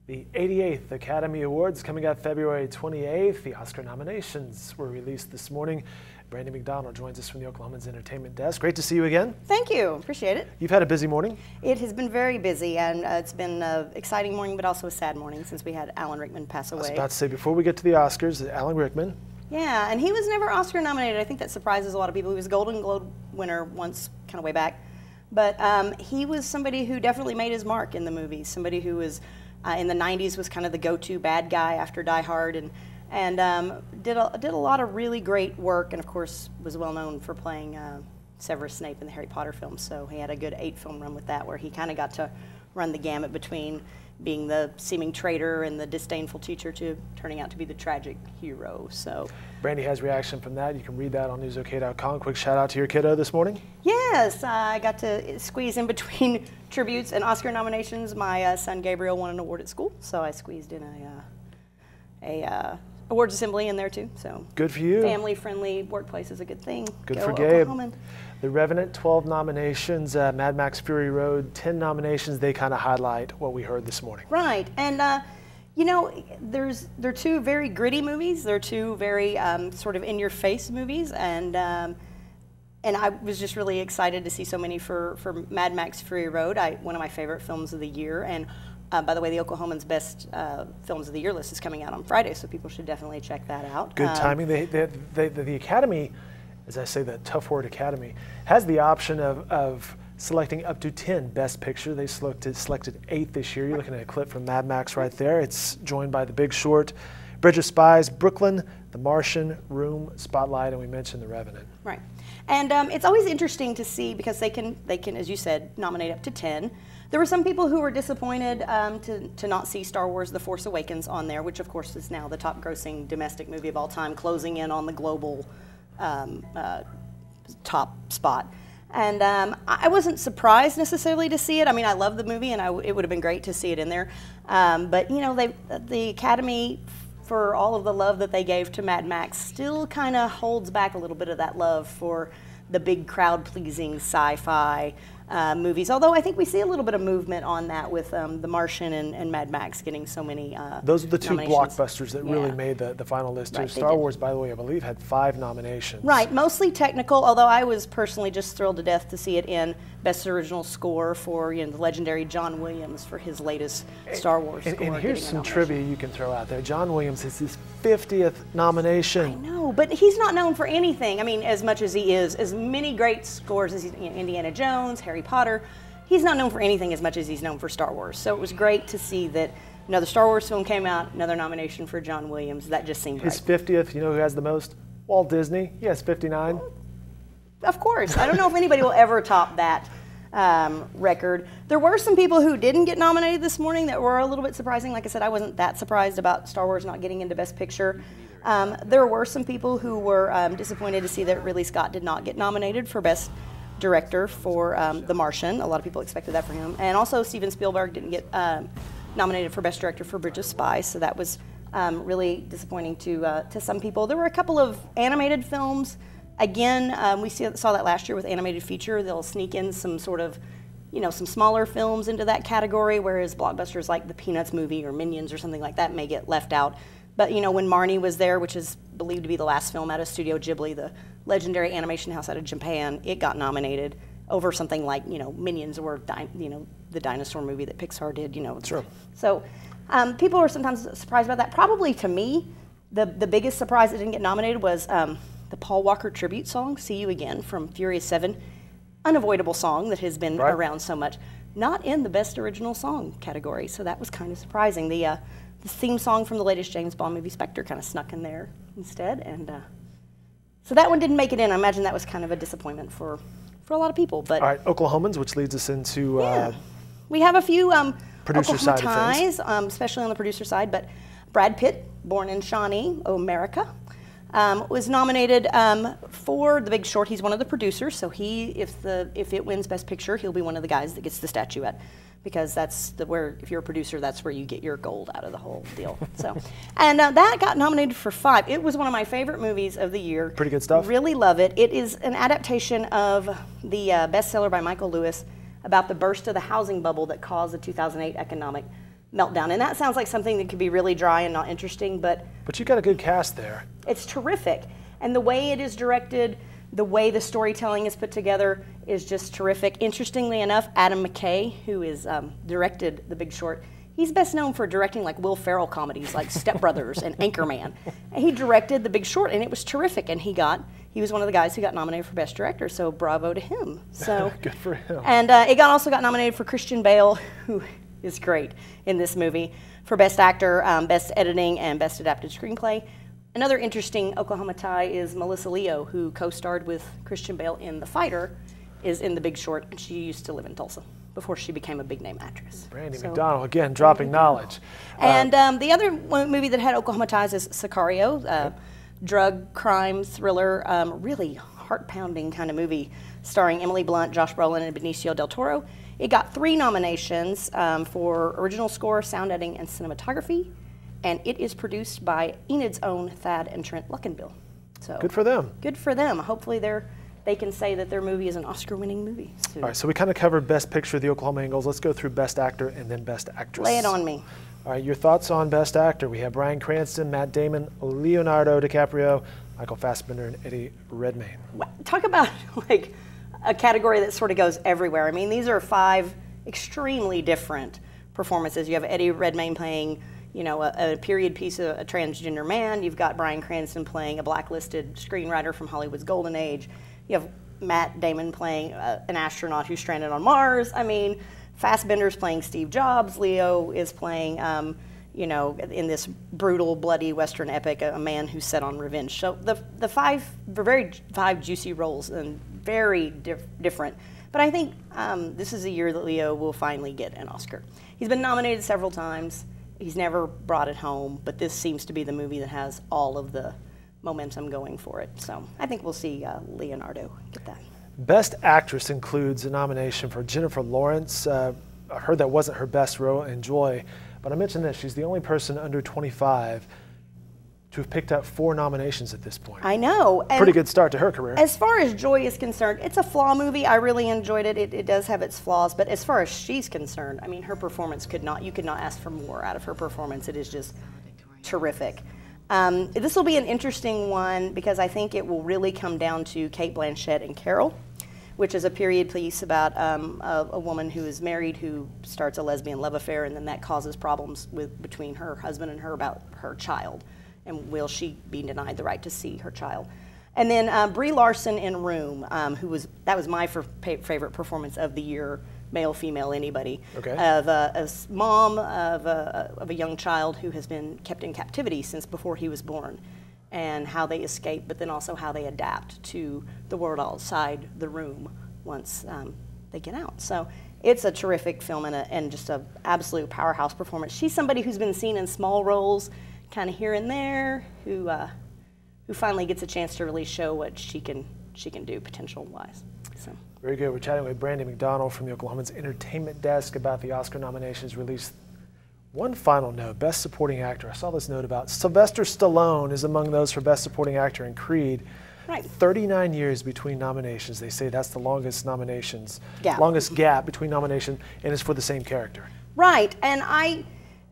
The 88th Academy Awards coming up February 28th. The Oscar nominations were released this morning. Brandy McDonnell joins us from the Oklahoman's Entertainment Desk. Great to see you again. Thank you. Appreciate it. You've had a busy morning. It has been very busy, and it's been an exciting morning, but also a sad morning since we had Alan Rickman pass away. I was about to say, before we get to the Oscars, Alan Rickman. Yeah, and he was never Oscar nominated. I think that surprises a lot of people. He was a Golden Globe winner once, kind of way back. But he was somebody who definitely made his mark in the movies, somebody who was in the 90s was kind of the go-to bad guy after Die Hard, and did a lot of really great work, and of course was well known for playing Severus Snape in the Harry Potter films. So he had a good 8-film run with that, where he kind of got to run the gamut between being the seeming traitor and the disdainful teacher to turning out to be the tragic hero. So Brandy has reaction from that. You can read that on newsok.com. Quick shout out to your kiddo this morning. Yes, I got to squeeze in between tributes and Oscar nominations. My son Gabriel won an award at school, so I squeezed in a awards assembly in there too. So good for you. Family-friendly workplace is a good thing. Good Go for Gabe. Oklahoman. The Revenant, 12 nominations. Mad Max Fury Road, 10 nominations. They kind of highlight what we heard this morning. Right, and you know, they're two very gritty movies. They're two very sort of in-your-face movies, and I was just really excited to see so many for Mad Max Fury Road, one of my favorite films of the year. And by the way, the Oklahoman's best films of the year list is coming out on Friday, so people should definitely check that out. Good timing. The Academy, as I say that tough word, Academy, has the option of selecting up to 10 Best Picture. They selected 8 this year. You're looking at a clip from Mad Max right there. It's joined by The Big Short, Bridge of Spies, Brooklyn, The Martian, Room, Spotlight, and we mentioned The Revenant. Right. And it's always interesting to see, because they can, as you said, nominate up to 10. There were some people who were disappointed to not see Star Wars The Force Awakens on there, which of course is now the top grossing domestic movie of all time, closing in on the global top spot. And I wasn't surprised necessarily to see it. I mean, I love the movie, and it would have been great to see it in there. But you know, the Academy, for all of the love that they gave to Mad Max, still kind of holds back a little bit of that love for the big crowd-pleasing sci-fi movies. Although I think we see a little bit of movement on that with The Martian and Mad Max getting so many Those are the two blockbusters that really Yeah. made the final list. Right, Star Wars, by the way, I believe had 5 nominations. Right, mostly technical, although I was personally just thrilled to death to see it in Best Original Score for the legendary John Williams for his latest Star Wars score. And here's some trivia you can throw out there. John Williams is his 50th nomination. I know, but he's not known for anything. I mean, as much as he is, as many great scores as Indiana Jones, Harry Potter, he's not known for anything as much as he's known for Star Wars. So it was great to see that another Star Wars film came out, another nomination for John Williams. That just seemed His right. 50th, you know who has the most? Walt Disney. He has 59. Of course. I don't know if anybody will ever top that record. There were some people who didn't get nominated this morning that were a little bit surprising. Like I said, I wasn't that surprised about Star Wars not getting into Best Picture. There were some people who were disappointed to see that Ridley Scott did not get nominated for Best Director for The Martian. A lot of people expected that for him. And also Steven Spielberg didn't get nominated for Best Director for Bridge of Spies, so that was really disappointing to some people. There were a couple of animated films. Again, we saw that last year with animated feature. They'll sneak in some sort of, some smaller films into that category, whereas blockbusters like the Peanuts movie or Minions or something like that may get left out. But when Marnie was there, which is believed to be the last film out of Studio Ghibli, the legendary animation house out of Japan, it got nominated over something like Minions or the dinosaur movie that Pixar did. Sure. So people are sometimes surprised about that. Probably to me, the biggest surprise that didn't get nominated was the Paul Walker tribute song, "See You Again" from Furious 7. Unavoidable song that has been around so much. Not in the Best Original Song category, so that was kind of surprising. The theme song from the latest James Bond movie, Spectre, kind of snuck in there instead. And so that one didn't make it in. I imagine that was kind of a disappointment for a lot of people. But all right, Oklahomans, which leads us into we have a few producer side ties, of things. especially on the producer side. But Brad Pitt, born in Shawnee, America, was nominated for The Big Short. He's one of the producers, so if it wins Best Picture, he'll be one of the guys that gets the statuette, because that's where, if you're a producer, that's where you get your gold out of the whole deal. So, and that got nominated for 5. It was one of my favorite movies of the year. Pretty good stuff. Really love it. It is an adaptation of the bestseller by Michael Lewis about the burst of the housing bubble that caused the 2008 economic meltdown. And that sounds like something that could be really dry and not interesting, but you got a good cast there. it's terrific. And the way it is directed, the way the storytelling is put together is just terrific. Interestingly enough, Adam McKay, who is directed The Big Short, he's best known for directing like Will Ferrell comedies like Step Brothers and Anchorman. And he directed The Big Short, and it was terrific. And he was one of the guys who got nominated for Best Director, so bravo to him. So good for him. And it also got nominated for Christian Bale, who is great in this movie, for Best Actor, Best Editing, and Best Adapted Screenplay. Another interesting Oklahoma tie is Melissa Leo, who co-starred with Christian Bale in The Fighter, is in The Big Short, and she used to live in Tulsa before she became a big-name actress. Brandy McDonnell, again, dropping knowledge. And the other movie that had Oklahoma ties is Sicario, drug, crime, thriller, really heart-pounding kind of movie starring Emily Blunt, Josh Brolin, and Benicio del Toro. It got 3 nominations for original score, sound editing, and cinematography. And it is produced by Enid's own Thad and Trent Luckenbill. So good for them. Good for them. Hopefully they can say that their movie is an Oscar-winning movie soon. All right, so we kind of covered Best Picture, The Oklahoma Angles. Let's go through Best Actor and then Best Actress. Lay it on me. All right, your thoughts on Best Actor. We have Bryan Cranston, Matt Damon, Leonardo DiCaprio, Michael Fassbender, and Eddie Redmayne. Talk about like a category that sort of goes everywhere. I mean, these are 5 extremely different performances. You have Eddie Redmayne playing, a period piece of a transgender man. You've got Bryan Cranston playing a blacklisted screenwriter from Hollywood's golden age. You have Matt Damon playing an astronaut who's stranded on Mars. I mean, Fassbender's playing Steve Jobs. Leo is playing, in this brutal, bloody Western epic, a man who's set on revenge. So the 5 juicy roles and very different. But I think this is a year that Leo will finally get an Oscar. He's been nominated several times. He's never brought it home, but this seems to be the movie that has all of the momentum going for it. So I think we'll see Leonardo get that. Best Actress includes a nomination for Jennifer Lawrence. I heard that wasn't her best role in Joy, but I mentioned that she's the only person under 25 to have picked up 4 nominations at this point. I know. And pretty good start to her career. As far as Joy is concerned, it's a flaw movie. I really enjoyed it. It does have its flaws, but as far as she's concerned, I mean, her performance you could not ask for more out of her performance. It is just terrific. This will be an interesting one because I think it will really come down to Cate Blanchett and Carol, which is a period piece about a woman who is married who starts a lesbian love affair, and then that causes problems between her husband and her about her child. And will she be denied the right to see her child? And then Brie Larson in Room, that was my favorite performance of the year, male, female, anybody, of a mom of a young child who has been kept in captivity since before he was born, and how they escape, but then also how they adapt to the world outside the room once they get out. So it's a terrific film and just an absolute powerhouse performance. She's somebody who's been seen in small roles, kind of here and there, who finally gets a chance to really show what she can do potential-wise. So. Very good. We're chatting with Brandy McDonnell from the Oklahoman's Entertainment Desk about the Oscar nominations released. One final note, Best Supporting Actor. I saw this note about Sylvester Stallone is among those for Best Supporting Actor in Creed. Right. 39 years between nominations. They say that's the longest longest gap between nomination, and it's for the same character. Right, and I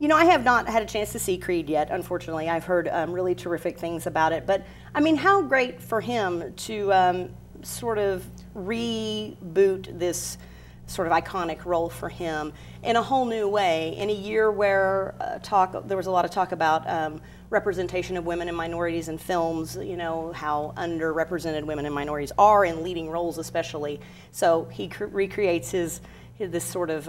have not had a chance to see Creed yet, unfortunately. I've heard really terrific things about it. But, I mean, how great for him to sort of reboot this sort of iconic role for him in a whole new way, in a year where there was a lot of talk about representation of women and minorities in films, how underrepresented women and minorities are in leading roles especially. So he recreates this sort of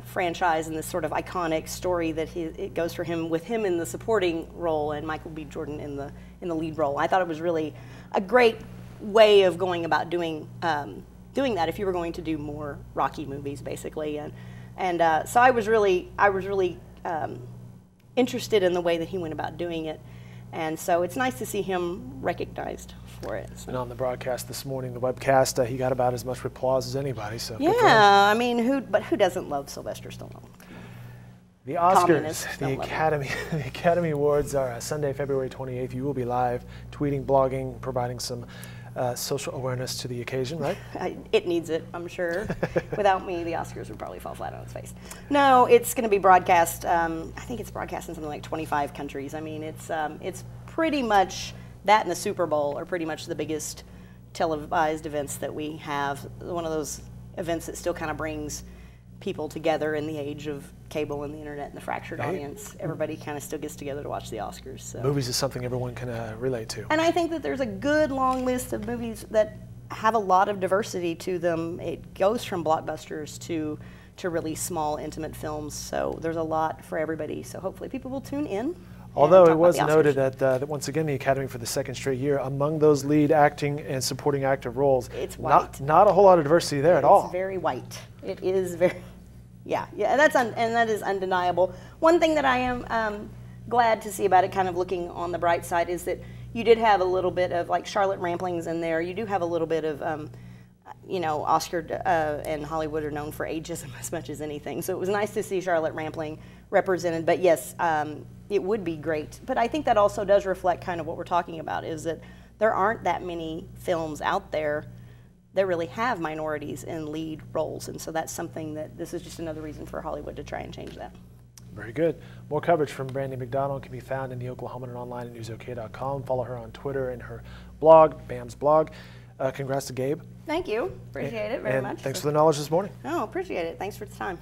franchise and this sort of iconic story that it goes for him with him in the supporting role and Michael B. Jordan in the lead role. I thought it was really a great way of going about doing that if you were going to do more Rocky movies, basically. And so I was really interested in the way that he went about doing it. And so it's nice to see him recognized for it. So. And on the broadcast this morning, the webcast, he got about as much applause as anybody. So yeah, I mean, who doesn't love Sylvester Stallone? The Oscars, the Academy Awards are Sunday, February 28th. You will be live, tweeting, blogging, providing some social awareness to the occasion, right? It needs it, I'm sure. Without me, the Oscars would probably fall flat on its face. No, it's going to be broadcast. I think it's broadcast in something like 25 countries. I mean, it's pretty much that, and the Super Bowl are pretty much the biggest televised events that we have. One of those events that still kind of brings people together in the age of cable and the internet and the fractured audience. Everybody kind of still gets together to watch the Oscars. So. Movies is something everyone can relate to. And I think that there's a good long list of movies that have a lot of diversity to them. It goes from blockbusters to really small, intimate films. So there's a lot for everybody. So hopefully people will tune in. Although it was noted that once again, the Academy for the second straight year, among those lead acting and supporting actor roles, it's white. Not a whole lot of diversity there at all. It's very white. It is very, yeah. That is undeniable. One thing that I am glad to see about it, kind of looking on the bright side, is that you did have a little bit of, like, Charlotte Rampling's in there. You do have a little bit of, Oscar and Hollywood are known for ageism as much as anything. So it was nice to see Charlotte Rampling represented. But yes, it would be great. But I think that also does reflect kind of what we're talking about, is that there aren't that many films out there that really have minorities in lead roles. And so that's something that this is just another reason for Hollywood to try and change that. Very good. More coverage from Brandy McDonnell can be found in the Oklahoman and online at newsok.com. Follow her on Twitter and her blog, BAM's blog. Congrats to Gabe. Thank you. Appreciate it very much. Thanks for the knowledge this morning. Oh, appreciate it. Thanks for the time.